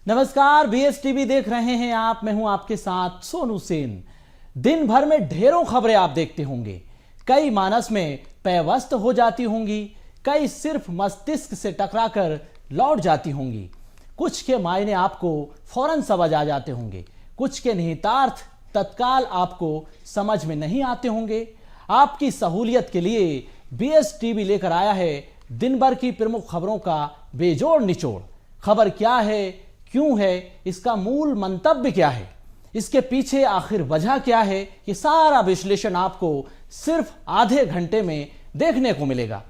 नमस्कार, बीएसटीवी देख रहे हैं आप। मैं हूं आपके साथ सोनू सेन। दिन भर में ढेरों खबरें आप देखते होंगे। कई मानस में पैवस्त हो जाती होंगी, कई सिर्फ मस्तिष्क से टकराकर लौट जाती होंगी। कुछ के मायने आपको फौरन समझ आ जाते होंगे, कुछ के निहितार्थ तत्काल आपको समझ में नहीं आते होंगे। आपकी सहूलियत के लिए बीएसटीवी लेकर आया है दिन भर की प्रमुख खबरों का बेजोड़ निचोड़। खबर क्या है, क्यों है, इसका मूल मंतव्य क्या है, इसके पीछे आखिर वजह क्या है, ये सारा विश्लेषण आपको सिर्फ आधे घंटे में देखने को मिलेगा।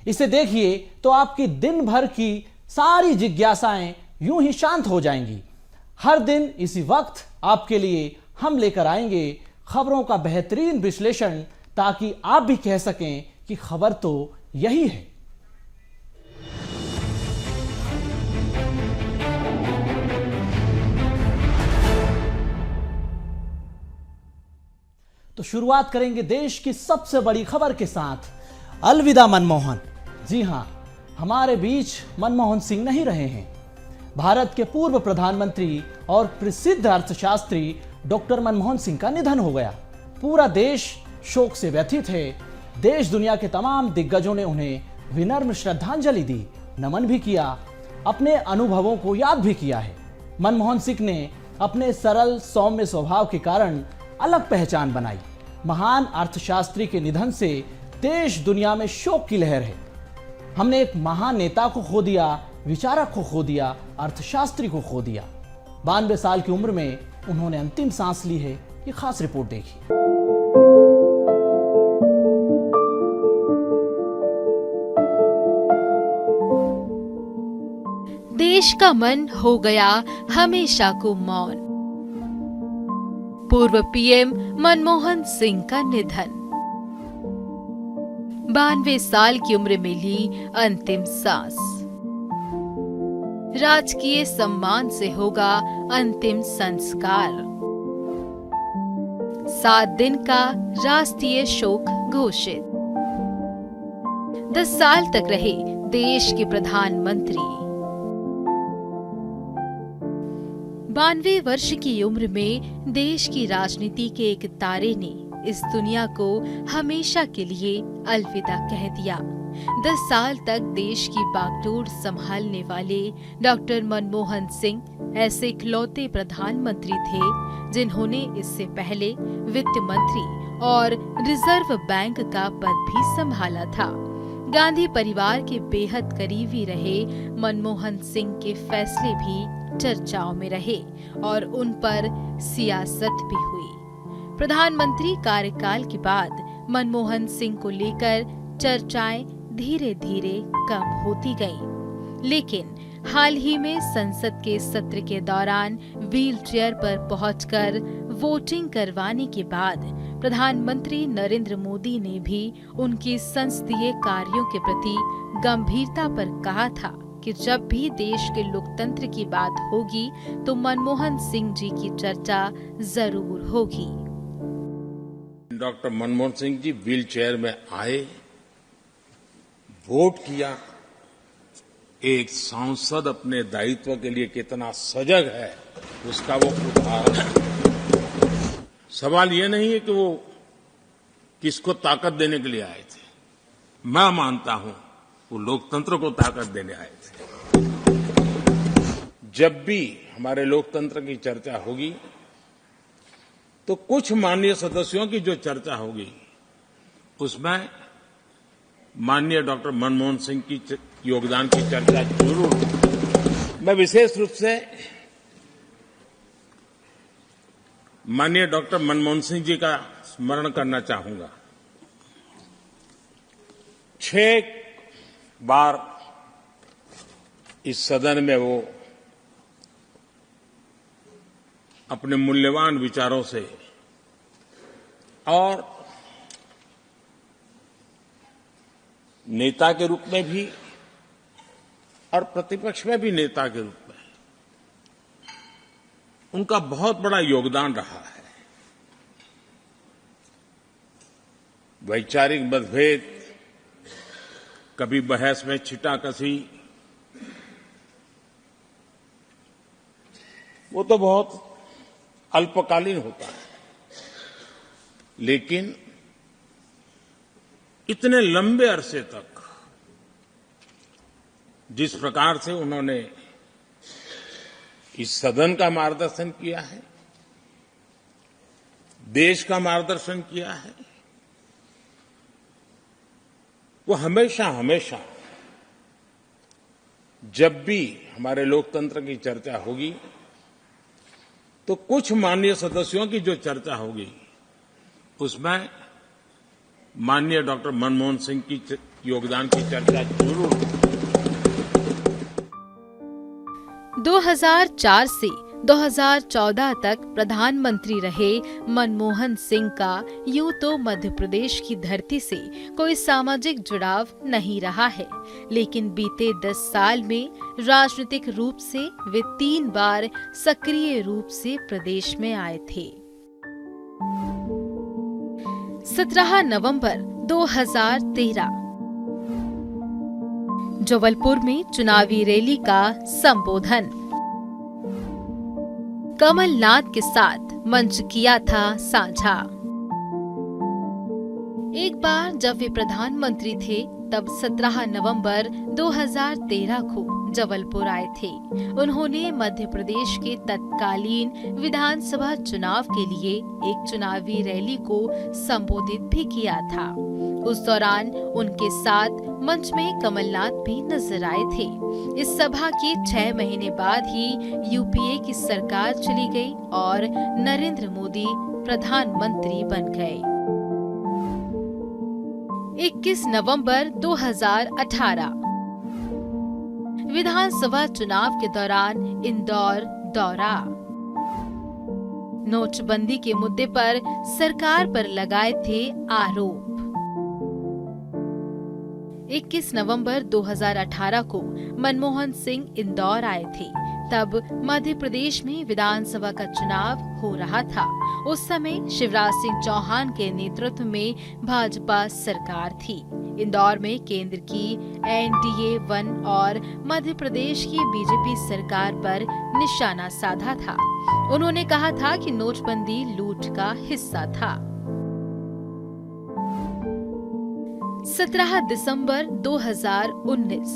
इसे देखिए तो आपकी दिन भर की सारी जिज्ञासाएं यूं ही शांत हो जाएंगी। हर दिन इसी वक्त आपके लिए हम लेकर आएंगे खबरों का बेहतरीन विश्लेषण, ताकि आप भी कह सकें कि खबर तो यही है। तो शुरुआत करेंगे देश की सबसे बड़ी खबर के साथ। अलविदा मनमोहन। जी हां, हमारे बीच मनमोहन सिंह नहीं रहे हैं। भारत के पूर्व प्रधानमंत्री और प्रसिद्ध अर्थशास्त्री डॉक्टर मनमोहन सिंह का निधन हो गया। पूरा देश शोक से व्यथित है। देश दुनिया के तमाम दिग्गजों ने उन्हें विनम्र श्रद्धांजलि दी, नमन भी किया, अपने अनुभवों को याद भी किया है। मनमोहन सिंह ने अपने सरल सौम्य स्वभाव के कारण अलग पहचान बनाई। महान अर्थशास्त्री के निधन से देश दुनिया में शोक की लहर है। हमने एक महान नेता को खो दिया, विचारक को खो दिया, अर्थशास्त्री को खो दिया। 92 साल की उम्र में उन्होंने अंतिम सांस ली है। ये खास रिपोर्ट देखिए। देश का मन हो गया हमेशा को मौन। पूर्व पीएम मनमोहन सिंह का निधन। 92 साल की उम्र में ली अंतिम सांस। राजकीय सम्मान से होगा अंतिम संस्कार। 7 दिन का राष्ट्रीय शोक घोषित। 10 साल तक रहे देश के प्रधानमंत्री। 92 वर्ष की उम्र में देश की राजनीति के एक तारे ने इस दुनिया को हमेशा के लिए अलविदा कह दिया। 10 साल तक देश की बागडोर संभालने वाले डॉक्टर मनमोहन सिंह ऐसे इकलौते प्रधानमंत्री थे जिन्होंने इससे पहले वित्त मंत्री और रिजर्व बैंक का पद भी संभाला था। गांधी परिवार के बेहद करीबी रहे मनमोहन सिंह के फैसले भी चर्चाओं में रहे और उन पर सियासत भी हुई। प्रधानमंत्री कार्यकाल के बाद मनमोहन सिंह को लेकर चर्चाएं धीरे धीरे कम होती गईं। लेकिन हाल ही में संसद के सत्र के दौरान व्हील चेयर पर पहुंचकर वोटिंग करवाने के बाद प्रधानमंत्री नरेंद्र मोदी ने भी उनके संसदीय कार्यों के प्रति गंभीरता पर कहा था कि जब भी देश के लोकतंत्र की बात होगी तो मनमोहन सिंह जी की चर्चा जरूर होगी। Doctor Manmohan Singh ji wheel chair में आए, वोट किया। एक सांसद अपने दायित्व के लिए कितना सजग है उसका वो उदाहरण है। सवाल ये नहीं है कि वो किसको ताकत देने के लिए आए थे। मैं मानता हूं वो लोकतंत्र को ताकत देने आए थे। जब भी हमारे लोकतंत्र की चर्चा होगी तो कुछ माननीय सदस्यों की जो चर्चा होगी उसमें माननीय डॉक्टर मनमोहन सिंह की योगदान की चर्चा जरूर होगी। मैं विशेष रूप से माननीय डॉक्टर मनमोहन सिंह जी का स्मरण करना चाहूंगा। 6 बार इस सदन में वो अपने मूल्यवान विचारों से और नेता के रूप में भी और प्रतिपक्ष में भी नेता के रूप में उनका बहुत बड़ा योगदान रहा है। वैचारिक मतभेद, कभी बहस में छिटाकशी, वो तो बहुत अल्पकालीन होता है, लेकिन इतने लंबे अरसे तक जिस प्रकार से उन्होंने इस सदन का मार्गदर्शन किया है, देश का मार्गदर्शन किया है, वो हमेशा हमेशा जब भी हमारे लोकतंत्र की चर्चा होगी तो कुछ माननीय सदस्यों की जो चर्चा होगी उसमें माननीय डॉक्टर मनमोहन सिंह की योगदान की चर्चा जरूर होगी। 2004 से 2014 तक प्रधानमंत्री रहे मनमोहन सिंह का यूं तो मध्य प्रदेश की धरती से कोई सामाजिक जुड़ाव नहीं रहा है, लेकिन बीते 10 साल में राजनीतिक रूप से वे 3 बार सक्रिय रूप से प्रदेश में आए थे। 17 नवंबर 2013 जबलपुर में चुनावी रैली का संबोधन। कमलनाथ के साथ मंच किया था साझा। एक बार जब वे प्रधानमंत्री थे तब 17 नवंबर 2013 को जबलपुर आए थे। उन्होंने मध्य प्रदेश के तत्कालीन विधानसभा चुनाव के लिए एक चुनावी रैली को संबोधित भी किया था। उस दौरान उनके साथ मंच में कमलनाथ भी नजर आए थे। इस सभा के 6 महीने बाद ही यूपीए की सरकार चली गई और नरेंद्र मोदी प्रधानमंत्री बन गए। 21 नवंबर 2018 विधानसभा चुनाव के दौरान इंदौर दौरा। नोटबंदी के मुद्दे पर सरकार पर लगाए थे आरोप। 21 नवंबर 2018 को मनमोहन सिंह इंदौर आए थे। तब मध्य प्रदेश में विधानसभा का चुनाव हो रहा था। उस समय शिवराज सिंह चौहान के नेतृत्व में भाजपा सरकार थी। इंदौर में केंद्र की एनडीए 1 और मध्य प्रदेश की बीजेपी सरकार पर निशाना साधा था। उन्होंने कहा था कि नोटबंदी लूट का हिस्सा था। 17 दिसंबर 2019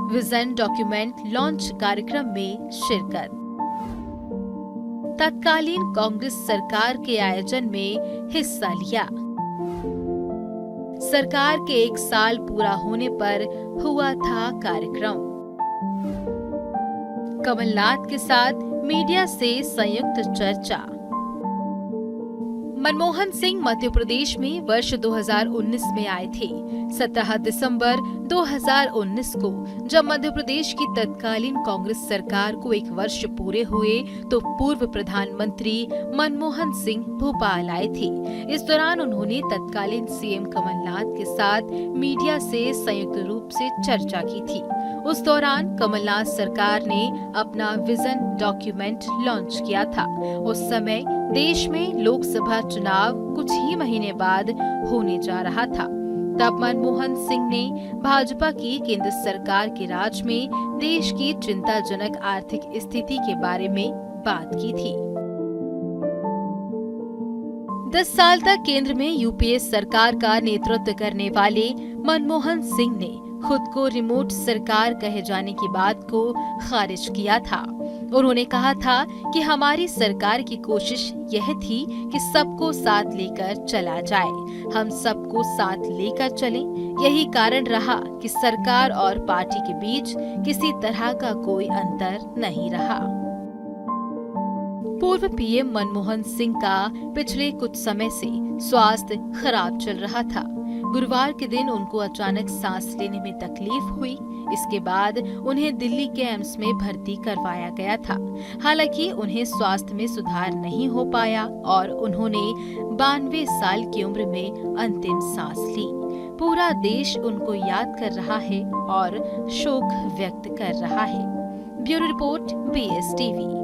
विजन डॉक्यूमेंट लॉन्च कार्यक्रम में शिरकत। तत्कालीन कांग्रेस सरकार के आयोजन में हिस्सा लिया। सरकार के 1 साल पूरा होने पर हुआ था कार्यक्रम। कमलनाथ के साथ मीडिया से संयुक्त चर्चा। मनमोहन सिंह मध्य प्रदेश में वर्ष 2019 में आए थे। 17 दिसंबर 2019 को जब मध्य प्रदेश की तत्कालीन कांग्रेस सरकार को 1 वर्ष पूरे हुए तो पूर्व प्रधानमंत्री मनमोहन सिंह भोपाल आए थे। इस दौरान उन्होंने तत्कालीन सीएम कमलनाथ के साथ मीडिया से संयुक्त रूप से चर्चा की थी। उस दौरान कमलनाथ सरकार ने अपना विजन डॉक्यूमेंट लॉन्च किया था। उस समय देश में लोकसभा चुनाव कुछ ही महीने बाद होने जा रहा था। तब मनमोहन सिंह ने भाजपा की केंद्र सरकार के राज में देश की चिंताजनक आर्थिक स्थिति के बारे में बात की थी। 10 साल तक केंद्र में यूपीए सरकार का नेतृत्व करने वाले मनमोहन सिंह ने खुद को रिमोट सरकार कहे जाने की बात को खारिज किया था। उन्होंने कहा था कि हमारी सरकार की कोशिश यह थी कि सबको साथ लेकर चला जाए। हम सबको साथ लेकर चलें, यही कारण रहा कि सरकार और पार्टी के बीच किसी तरह का कोई अंतर नहीं रहा। पूर्व पीएम मनमोहन सिंह का पिछले कुछ समय से स्वास्थ्य खराब चल रहा था। गुरुवार के दिन उनको अचानक सांस लेने में तकलीफ हुई। इसके बाद उन्हें दिल्ली के एम्स में भर्ती करवाया गया था। हालांकि उन्हें स्वास्थ्य में सुधार नहीं हो पाया और उन्होंने 92 साल की उम्र में अंतिम सांस ली। पूरा देश उनको याद कर रहा है और शोक व्यक्त कर रहा है। Bureau report BSTV।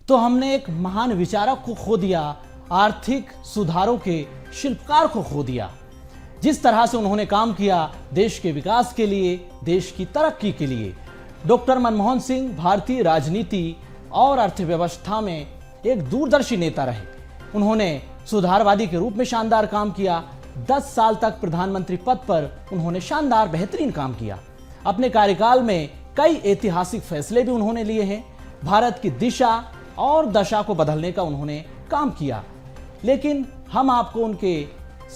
तो हमने एक महान विचारक को खो दिया, आर्थिक सुधारों के शिल्पकार को खो दिया। जिस तरह से उन्होंने काम किया देश के विकास के लिए, देश की तरक्की के लिए, डॉक्टर मनमोहन सिंह भारतीय राजनीति और अर्थव्यवस्था में एक दूरदर्शी नेता रहे। उन्होंने सुधारवादी के रूप में शानदार काम किया। 10 साल तक प्रधानमंत्री पद पर उन्होंने शानदार बेहतरीन काम किया। अपने कार्यकाल में कई ऐतिहासिक फैसले भी उन्होंने लिए हैं। भारत की दिशा और दशा को बदलने का उन्होंने काम किया। लेकिन हम आपको उनके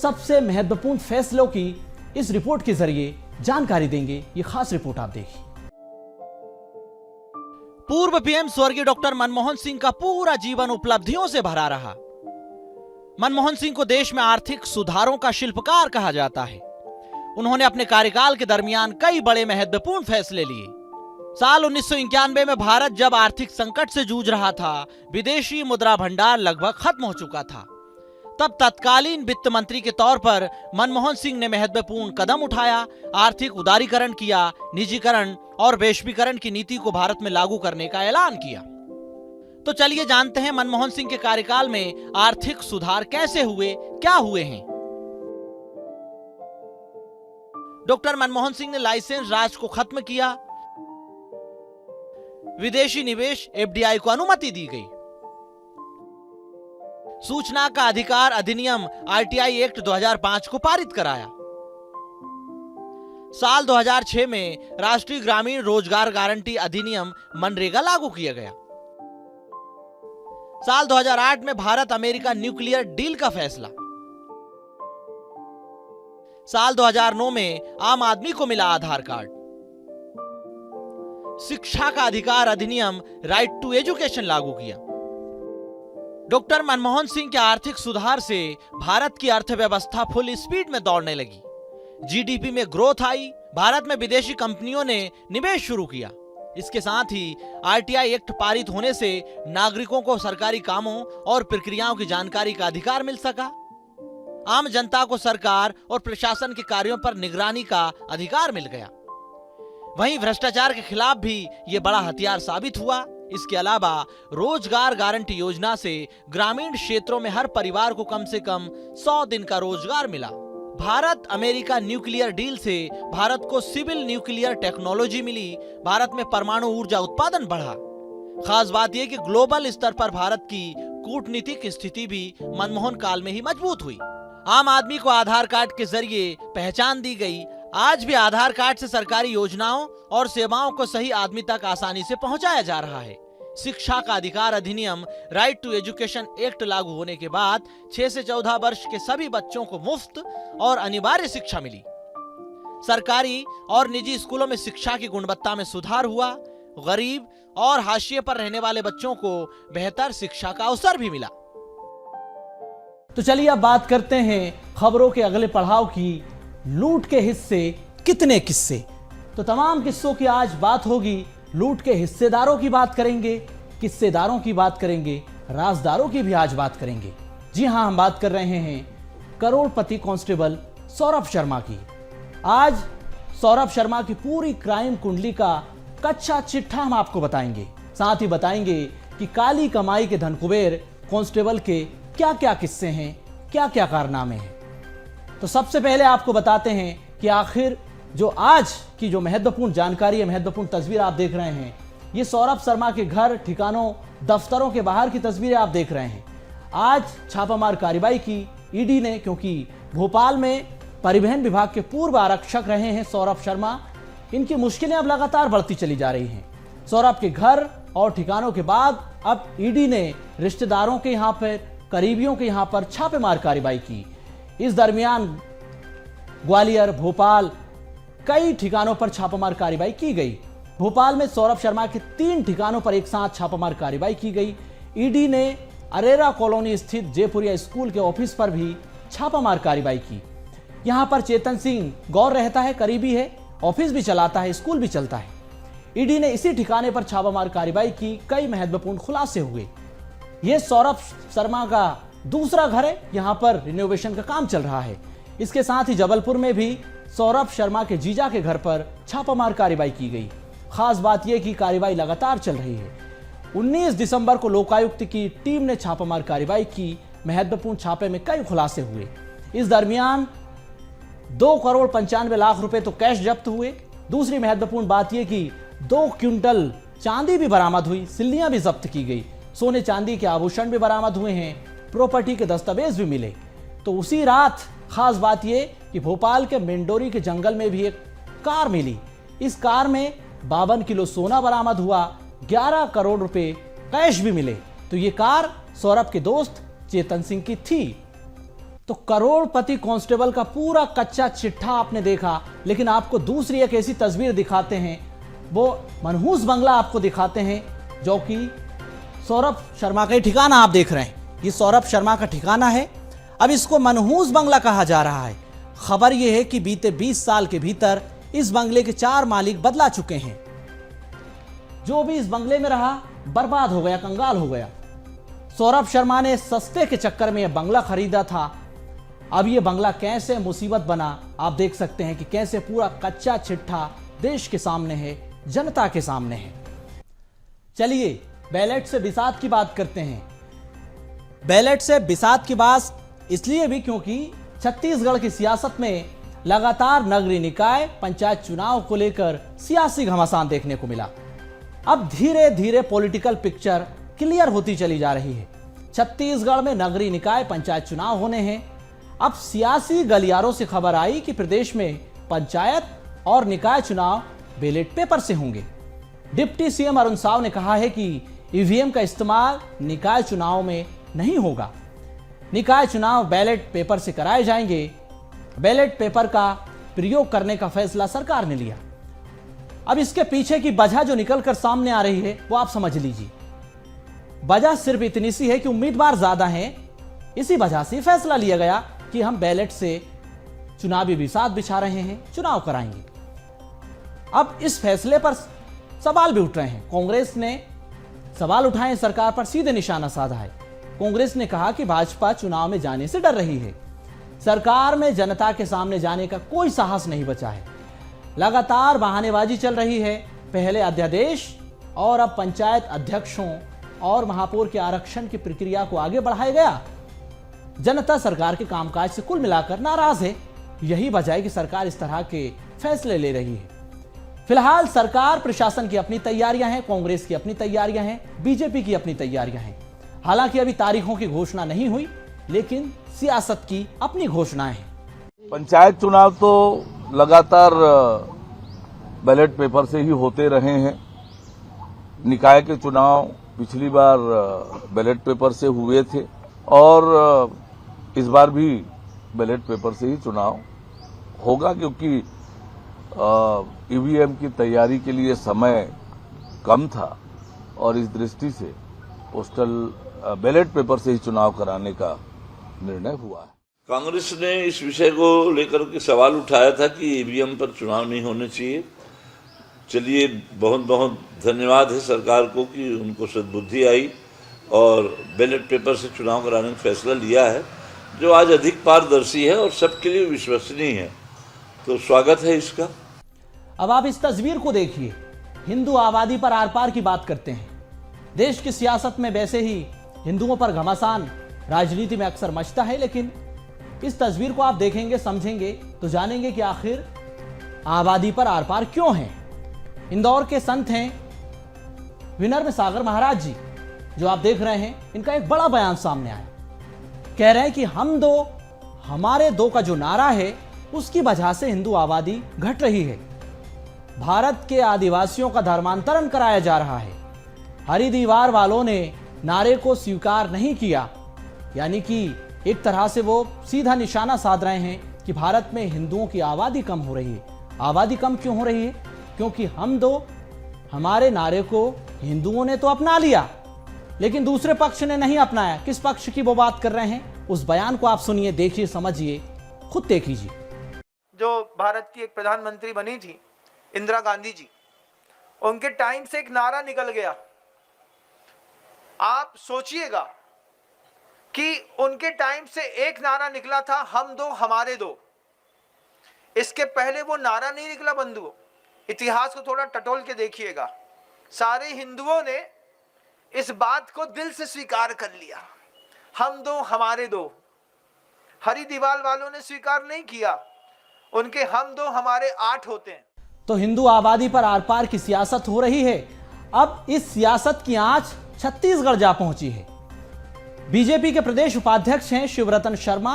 सबसे महत्वपूर्ण फैसलों की इस रिपोर्ट के जरिए जानकारी देंगे। ये खास रिपोर्ट आप देखिए। पूर्व पीएम स्वर्गीय डॉक्टर मनमोहन सिंह का पूरा जीवन उपलब्धियों से भरा रहा। मनमोहन सिंह को देश में आर्थिक सुधारों का शिल्पकार कहा जाता है। उन्होंने अपने कार्यकाल के दरमियान कई बड़े महत्वपूर्ण फैसले लिए। साल 1991 में भारत जब आर्थिक संकट से जूझ रहा था, विदेशी मुद्रा भंडार लगभग खत्म हो चुका था, तब तत्कालीन वित्त मंत्री के तौर पर मनमोहन सिंह ने महत्वपूर्ण कदम उठाया। आर्थिक उदारीकरण किया, निजीकरण और वैश्वीकरण की नीति को भारत में लागू करने का ऐलान किया। तो चलिए जानते हैं मनमोहन सिंह के कार्यकाल में आर्थिक सुधार कैसे हुए, क्या हुए हैं। डॉक्टर मनमोहन सिंह ने लाइसेंस राज को खत्म किया। विदेशी निवेश एफडीआई को अनुमति दी गई। सूचना का अधिकार अधिनियम आरटीआई एक्ट 2005 को पारित कराया। साल 2006 में राष्ट्रीय ग्रामीण रोजगार गारंटी अधिनियम मनरेगा लागू किया गया। साल 2008 में भारत अमेरिका न्यूक्लियर डील का फैसला। साल 2009 में आम आदमी को मिला आधार कार्ड। शिक्षा का अधिकार अधिनियम राइट टू एजुकेशन लागू किया। डॉक्टर मनमोहन सिंह के आर्थिक सुधार से भारत की अर्थव्यवस्था फुल स्पीड में दौड़ने लगी। जीडीपी में ग्रोथ आई। भारत में विदेशी कंपनियों ने निवेश शुरू किया। इसके साथ ही आरटीआई एक्ट पारित होने से नागरिकों को सरकारी कामों और प्रक्रियाओं की जानकारी का अधिकार मिल सका। आम जनता को सरकार और प्रशासन के कार्यों पर निगरानी का अधिकार मिल गया। वहीं भ्रष्टाचार के खिलाफ भी यह बड़ा हथियार साबित हुआ। इसके अलावा रोजगार गारंटी योजना से ग्रामीण क्षेत्रों में हर परिवार को कम से कम 100 दिन का रोजगार मिला। भारत अमेरिका न्यूक्लियर डील से भारत को सिविल न्यूक्लियर टेक्नोलॉजी मिली। भारत में परमाणु ऊर्जा उत्पादन बढ़ा। खास बात यह कि ग्लोबल स्तर पर भारत की कूटनीतिक स्थिति भी मनमोहन काल में ही मजबूत हुई। आम आदमी को आधार कार्ड के जरिए पहचान दी गई। आज भी आधार कार्ड से सरकारी योजनाओं और सेवाओं को सही आदमी तक आसानी से पहुंचाया जा रहा है। शिक्षा का अधिकार अधिनियम राइट टू एजुकेशन एक्ट लागू होने के बाद 6 से 14 वर्ष के सभी बच्चों को मुफ्त और अनिवार्य शिक्षा मिली। सरकारी और निजी स्कूलों में शिक्षा की गुणवत्ता में सुधार हुआ। गरीब और हाशिए पर रहने वाले बच्चों को बेहतर शिक्षा का अवसर भी मिला। तो चलिए अब बात करते हैं खबरों के अगले पड़ाव की। लूट के हिस्से कितने किस्से। तो तमाम किस्सों की आज बात होगी। लूट के हिस्सेदारों की बात करेंगे, किस्सेदारों की बात करेंगे, राजदारों की भी आज बात करेंगे। जी हां, हम बात कर रहे हैं करोड़पति कांस्टेबल सौरभ शर्मा की। आज सौरभ शर्मा की पूरी क्राइम कुंडली का कच्चा चिट्ठा हम आपको बताएंगे। साथ ही बताएंगे कि काली कमाई के धन कुबेर कांस्टेबल के क्या क्या किस्से हैं, क्या क्या कारनामे हैं। तो सबसे पहले आपको बताते हैं कि आखिर जो आज की जो महत्वपूर्ण जानकारी है, महत्वपूर्ण तस्वीर आप देख रहे हैं, ये सौरभ शर्मा के घर, ठिकानों, दफ्तरों के बाहर की तस्वीरें आप देख रहे हैं। आज छापामार कार्रवाई की ईडी ने, क्योंकि भोपाल में परिवहन विभाग के पूर्व आरक्षक रहे हैं सौरभ शर्मा। इनकी मुश्किलें अब लगातार बढ़ती चली जा रही हैं। सौरभ के घर और ठिकानों के बाद अब ईडी ने रिश्तेदारों के यहाँ पर, करीबियों के यहाँ पर छापेमार कार्रवाई की। इस दरमियान ग्वालियर, भोपाल, कई ठिकानों पर छापामार कार्रवाई की गई। भोपाल में सौरभ शर्मा के 3 ठिकानों पर एक साथ छापामार कार्रवाई की गई। ईडी ने अरेरा कॉलोनी स्थित जयपुरिया स्कूल के ऑफिस पर भी छापामार कार्रवाई की। यहां पर चेतन सिंह गौर रहता है, करीबी है, ऑफिस भी चलाता है, स्कूल भी चलता है। ईडी ने इसी ठिकाने पर छापामार कार्रवाई की। कई महत्वपूर्ण खुलासे हुए। यह सौरभ शर्मा का दूसरा घर है। यहां पर रिनोवेशन का काम चल रहा है। इसके साथ ही जबलपुर में भी सौरभ शर्मा के जीजा के घर पर छापामार कार्रवाई की गई। खास बात यह कि कार्रवाई लगातार चल रही है। 19 दिसंबर को लोकायुक्त की टीम ने छापामार कार्रवाई की। महत्वपूर्ण छापे में कई खुलासे हुए। इस दरमियान 2 करोड़ 95 लाख रुपए तो कैश जब्त हुए। दूसरी महत्वपूर्ण बात यह कि 2 क्विंटल चांदी भी बरामद हुई, सिल्लियां भी जब्त की गई, सोने चांदी के आभूषण भी बरामद हुए हैं, प्रॉपर्टी के दस्तावेज भी मिले। तो उसी रात खास बात यह कि भोपाल के मिंडोरी के जंगल में भी एक कार मिली। इस कार में 52 किलो सोना बरामद हुआ, 11 करोड़ रुपए कैश भी मिले। तो ये कार सौरभ के दोस्त चेतन सिंह की थी। तो करोड़पति कांस्टेबल का पूरा कच्चा चिट्ठा आपने देखा, लेकिन आपको दूसरी एक ऐसी तस्वीर दिखाते हैं, वो मनहूस बंगला आपको दिखाते हैं, जो कि सौरभ शर्मा का ही ठिकाना आप देख रहे हैं। ये सौरभ शर्मा का ठिकाना है। अब इसको मनहूस बंगला कहा जा रहा है। खबर यह है कि बीते 20 साल के भीतर इस बंगले के 4 मालिक बदला चुके हैं। जो भी इस बंगले में रहा बर्बाद हो गया, कंगाल हो गया। सौरभ शर्मा ने सस्ते के चक्कर में यह बंगला खरीदा था। अब यह बंगला कैसे मुसीबत बना, आप देख सकते हैं कि कैसे पूरा कच्चा चिट्ठा देश के सामने है, जनता के सामने है। चलिए बैलेट से बिसात की बात करते हैं। बैलेट से बिसात की बात इसलिए भी क्योंकि छत्तीसगढ़ की सियासत में लगातार नगरीय निकाय पंचायत चुनाव को लेकर सियासी घमासान देखने को मिला। अब धीरे धीरे पॉलिटिकल पिक्चर क्लियर होती चली जा रही है। छत्तीसगढ़ में नगरीय निकाय पंचायत चुनाव होने हैं। अब सियासी गलियारों से खबर आई कि प्रदेश में पंचायत और निकाय चुनाव बैलेट पेपर से होंगे। डिप्टी सीएम अरुण साव ने कहा है कि ईवीएम का इस्तेमाल निकाय चुनाव में नहीं होगा। निकाय चुनाव बैलेट पेपर से कराए जाएंगे। बैलेट पेपर का प्रयोग करने का फैसला सरकार ने लिया। अब इसके पीछे की वजह जो निकलकर सामने आ रही है वो आप समझ लीजिए। वजह सिर्फ इतनी सी है कि उम्मीदवार ज्यादा हैं, इसी वजह से फैसला लिया गया कि हम बैलेट से चुनावी बिसात बिछा रहे हैं, चुनाव कराएंगे। अब इस फैसले पर सवाल भी उठ रहे हैं। कांग्रेस ने सवाल उठाए, सरकार पर सीधे निशाना साधा है। कांग्रेस ने कहा कि भाजपा चुनाव में जाने से डर रही है। सरकार में जनता के सामने जाने का कोई साहस नहीं बचा है। लगातार बहानेबाजी चल रही है। पहले अध्यादेश और अब पंचायत अध्यक्षों और महापौर के आरक्षण की प्रक्रिया को आगे बढ़ाया गया। जनता सरकार के कामकाज से कुल मिलाकर नाराज है। यही वजह है कि सरकार इस तरह के फैसले ले रही है। फिलहाल सरकार प्रशासन की अपनी तैयारियां हैं, कांग्रेस की अपनी तैयारियां हैं, बीजेपी की अपनी तैयारियां हैं। हालांकि अभी तारीखों की घोषणा नहीं हुई, लेकिन सियासत की अपनी घोषणाएं हैं। पंचायत चुनाव तो लगातार बैलेट पेपर से ही होते रहे हैं। निकाय के चुनाव पिछली बार बैलेट पेपर से हुए थे और इस बार भी बैलेट पेपर से ही चुनाव होगा, क्योंकि ईवीएम की तैयारी के लिए समय कम था और इस दृष्टि से पोस्टल बैलेट पेपर से ही चुनाव कराने का निर्णय हुआ है। कांग्रेस ने इस विषय को लेकर के सवाल उठाया था कि ईवीएम पर चुनाव नहीं होने चाहिए। चलिए, बहुत बहुत धन्यवाद है सरकार को कि उनको सद्बुद्धि आई और बैलेट पेपर से चुनाव कराने का फैसला लिया है, जो आज अधिक पारदर्शी है और सबके लिए विश्वसनीय है। तो स्वागत है इसका। अब आप इस तस्वीर को देखिए। हिंदू आबादी पर आर पार की बात करते हैं। देश की सियासत में वैसे ही हिंदुओं पर घमासान राजनीति में अक्सर मचता है, लेकिन इस तस्वीर को आप देखेंगे, समझेंगे तो जानेंगे कि आखिर आबादी पर आर पार क्यों है। इंदौर के संत हैं विनम्र सागर महाराज जी, जो आप देख रहे हैं। इनका एक बड़ा बयान सामने आया। कह रहे हैं कि हम दो हमारे दो का जो नारा है, उसकी वजह से हिंदू आबादी घट रही है। भारत के आदिवासियों का धर्मांतरण कराया जा रहा है। हरिद्वार वालों ने नारे को स्वीकार नहीं किया, यानी कि एक तरह से वो सीधा निशाना साध रहे हैं कि भारत में हिंदुओं की आबादी कम हो रही है। आबादी कम क्यों हो रही है? क्योंकि हम दो हमारे नारे को हिंदुओं ने तो अपना लिया, लेकिन दूसरे पक्ष ने नहीं अपनाया। किस पक्ष की वो बात कर रहे हैं, उस बयान को आप सुनिए, देखिए, समझिए, खुद देख लीजिए। जो भारत की एक प्रधानमंत्री बनी थी इंदिरा गांधी जी, उनके टाइम से एक नारा निकल गया। आप सोचिएगा कि उनके टाइम से एक नारा निकला था, हम दो हमारे दो। इसके पहले वो नारा नहीं निकला बंधुओं। इतिहास को थोड़ा टटोल के देखिएगा। सारे हिंदुओं ने इस बात को दिल से स्वीकार कर लिया, हम दो हमारे दो। हरिद्वार वालों ने स्वीकार नहीं किया, उनके हम दो हमारे 8 होते हैं। तो हिंदू आबादी पर आर पार की सियासत हो रही है। अब इस सियासत की आंच छत्तीसगढ़ जा पहुंची है। बीजेपी के प्रदेश उपाध्यक्ष हैं शिवरतन शर्मा,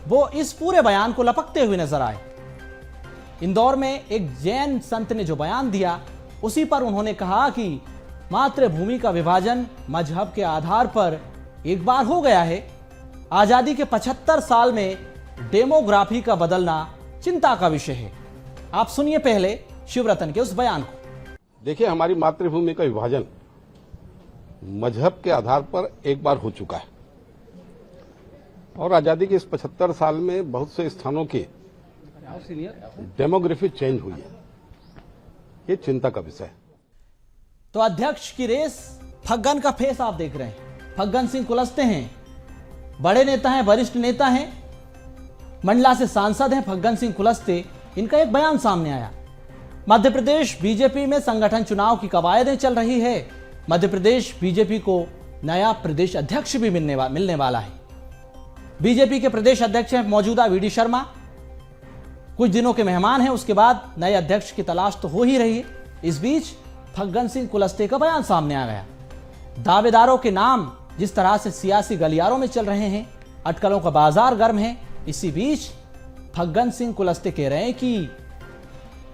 वो इस पूरे बयान को लपकते हुए नजर आए। इंदौर में एक जैन संत ने जो बयान दिया, उसी पर उन्होंने कहा कि मातृभूमि का विभाजन मजहब के आधार पर एक बार हो गया है। आजादी के 75 साल में डेमोग्राफी का बदलना चिंता का विषय है। आप सुनिए पहले शिवरतन के उस बयान को। देखिए, हमारी मातृभूमि का विभाजन मजहब के आधार पर एक बार हो चुका है और आजादी के इस 75 साल में बहुत से स्थानों की डेमोग्राफी चेंज हुई है। ये चिंता का विषय है। तो अध्यक्ष की रेस, फग्गन का फेस आप देख रहे हैं। फग्गन सिंह कुलस्ते हैं, बड़े नेता हैं, वरिष्ठ नेता हैं, मंडला से सांसद हैं फग्गन सिंह कुलस्ते। इनका एक बयान सामने आया। मध्य प्रदेश बीजेपी में संगठन चुनाव की कवायदें चल रही है। मध्य प्रदेश बीजेपी को नया प्रदेश अध्यक्ष भी मिलने वाला है। बीजेपी के प्रदेश अध्यक्ष हैं मौजूदा वीडी शर्मा, कुछ दिनों के मेहमान हैं, उसके बाद नए अध्यक्ष की तलाश तो हो ही रही है। इस बीच फग्गन सिंह कुलस्ते का बयान सामने आ गया। दावेदारों के नाम जिस तरह से सियासी गलियारों में चल रहे हैं, अटकलों का बाजार गर्म है। इसी बीच फग्गन सिंह कुलस्ते कह रहे हैं कि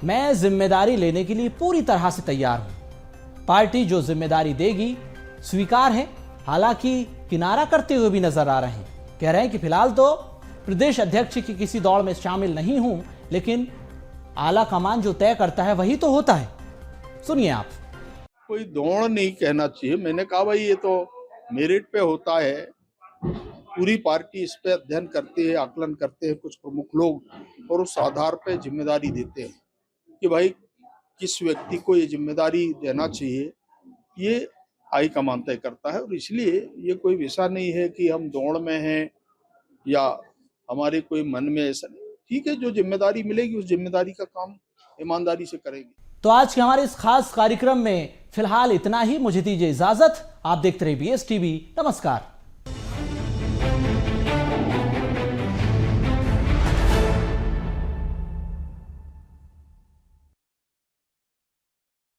मैं जिम्मेदारी लेने के लिए पूरी तरह से तैयार हूं। पार्टी जो जिम्मेदारी देगी स्वीकार है। हालांकि किनारा करते हुए भी नजर आ रहे हैं। कह रहे हैं कि फिलहाल तो प्रदेश अध्यक्ष की किसी दौड़ में शामिल नहीं हूं, लेकिन आला कमान जो तय करता है वही तो होता है। सुनिए आप। कोई दौड़ नहीं कहना चाहिए। मैंने कहा भाई ये तो मेरिट पे होता है। पूरी पार्टी इस पे अध्ययन करती है, आकलन करते हैं कुछ प्रमुख लोग, और उस आधार पे जिम्मेदारी देते हैं कि भाई किस व्यक्ति को ये जिम्मेदारी देना चाहिए। ये हाईकमान तय करता है और इसलिए ये कोई विषय नहीं है कि हम दौड़ में हैं या हमारे कोई मन में ऐसा नहीं। ठीक है, जो जिम्मेदारी मिलेगी उस जिम्मेदारी का काम ईमानदारी से करेंगे। तो आज के हमारे इस खास कार्यक्रम में फिलहाल इतना ही। मुझे दीजिए इजाजत। आप देखते रहिए BS TV। नमस्कार।